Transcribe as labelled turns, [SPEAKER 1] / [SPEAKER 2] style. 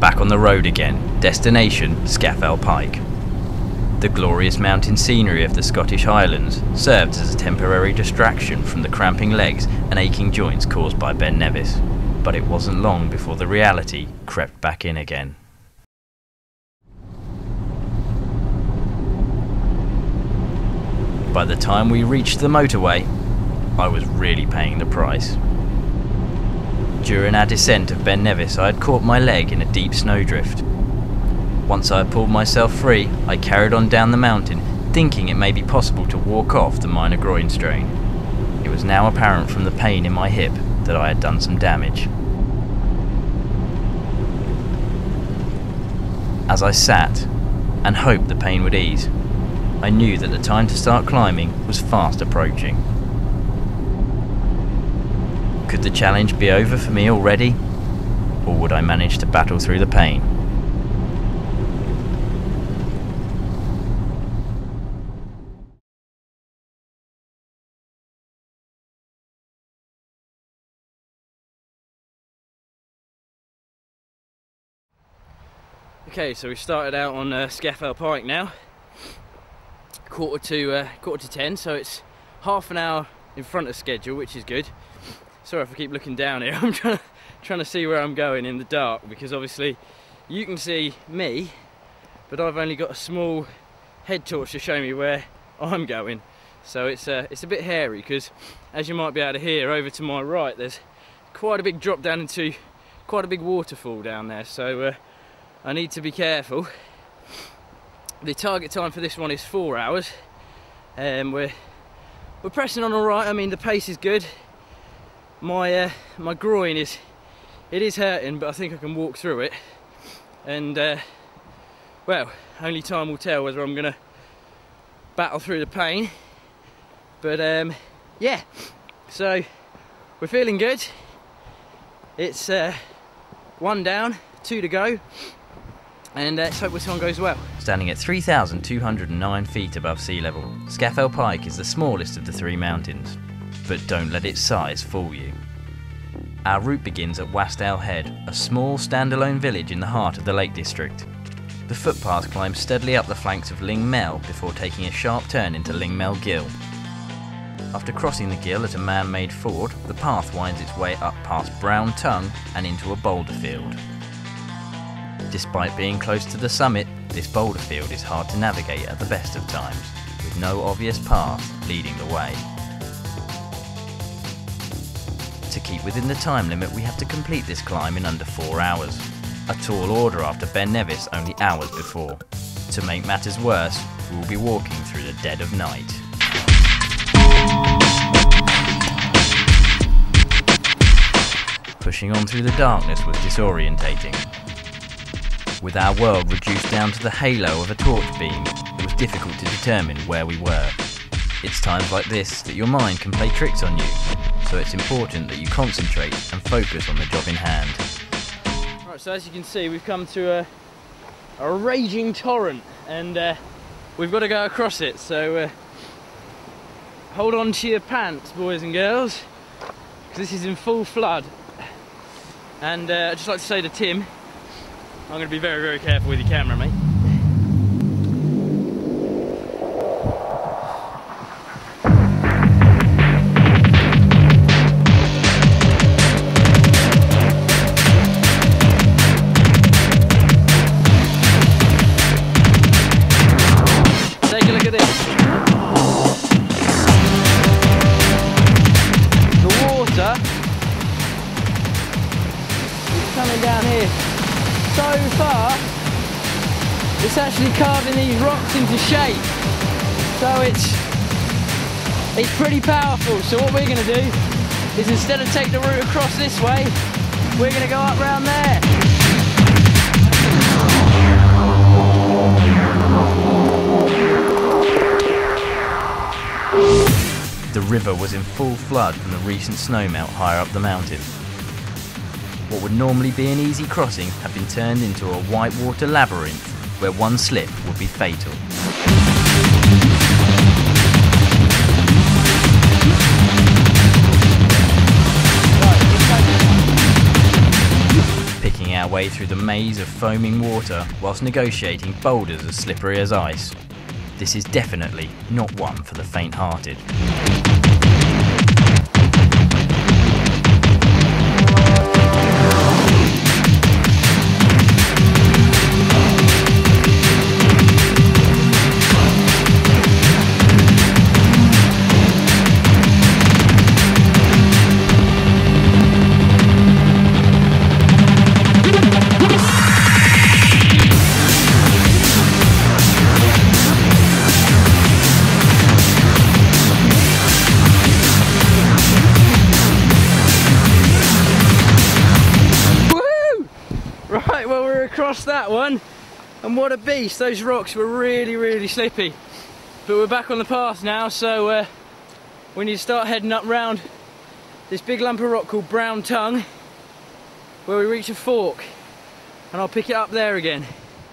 [SPEAKER 1] back on the road again, destination Scafell Pike. The glorious mountain scenery of the Scottish Highlands served as a temporary distraction from the cramping legs and aching joints caused by Ben Nevis, but it wasn't long before the reality crept back in again. By the time we reached the motorway, I was really paying the price. During our descent of Ben Nevis, I had caught my leg in a deep snowdrift. Once I had pulled myself free, I carried on down the mountain, thinking it may be possible to walk off the minor groin strain. It was now apparent from the pain in my hip that I had done some damage. As I sat and hoped the pain would ease, I knew that the time to start climbing was fast approaching. Could the challenge be over for me already, or would I manage to battle through the pain? Okay, so we started out on Scafell Pike now, quarter to 10, so it's half an hour in front of schedule, which is good. Sorry if I keep looking down here. I'm trying to see where I'm going in the dark, because obviously you can see me, but I've only got a small head torch to show me where I'm going. So it's a bit hairy, because as you might be able to hear over to my right, there's quite a big drop down into quite a big waterfall down there. So I need to be careful. The target time for this one is 4 hours. We're pressing on all right. I mean, the pace is good. My groin is hurting, but I think I can walk through it. And well, only time will tell whether I'm gonna battle through the pain. But yeah, so we're feeling good. It's 1 down, 2 to go. And let's hope this one goes well. Standing at 3,209 feet above sea level, Scafell Pike is the smallest of the 3 mountains, but don't let its size fool you. Our route begins at Wasdale Head, a small standalone village in the heart of the Lake District. The footpath climbs steadily up the flanks of Ling Mell before taking a sharp turn into Ling Mell Gill. After crossing the gill at a man-made ford, the path winds its way up past Brown Tongue and into a boulder field. Despite being close to the summit, this boulder field is hard to navigate at the best of times, with no obvious path leading the way. To keep within the time limit, we have to complete this climb in under 4 hours, a tall order after Ben Nevis only hours before. To make matters worse, we will be walking through the dead of night. Pushing on through the darkness was disorientating. With our world reduced down to the halo of a torch beam, it was difficult to determine where we were. It's times like this that your mind can play tricks on you, so it's important that you concentrate and focus on the job in hand. Right, so as you can see, we've come to a raging torrent, and we've got to go across it, so hold on to your pants, boys and girls, because this is in full flood. And I'd just like to say to Tim, I'm going to be very, very careful with your camera, mate. Take a look at this. The water is coming down here so far, it's actually carving these rocks into shape, so it's pretty powerful. So what we're going to do is, instead of take the route across this way, we're going to go up round there. The river was in full flood from the recent snowmelt higher up the mountain. What would normally be an easy crossing had been turned into a whitewater labyrinth where one slip would be fatal. Picking our way through the maze of foaming water whilst negotiating boulders as slippery as ice. This is definitely not one for the faint-hearted. Right, well, we're across that one, and what a beast. Those rocks were really slippy, but we're back on the path now, so we need to start heading up round this big lump of rock called Brown Tongue, where we reach a fork, and I'll pick it up there again.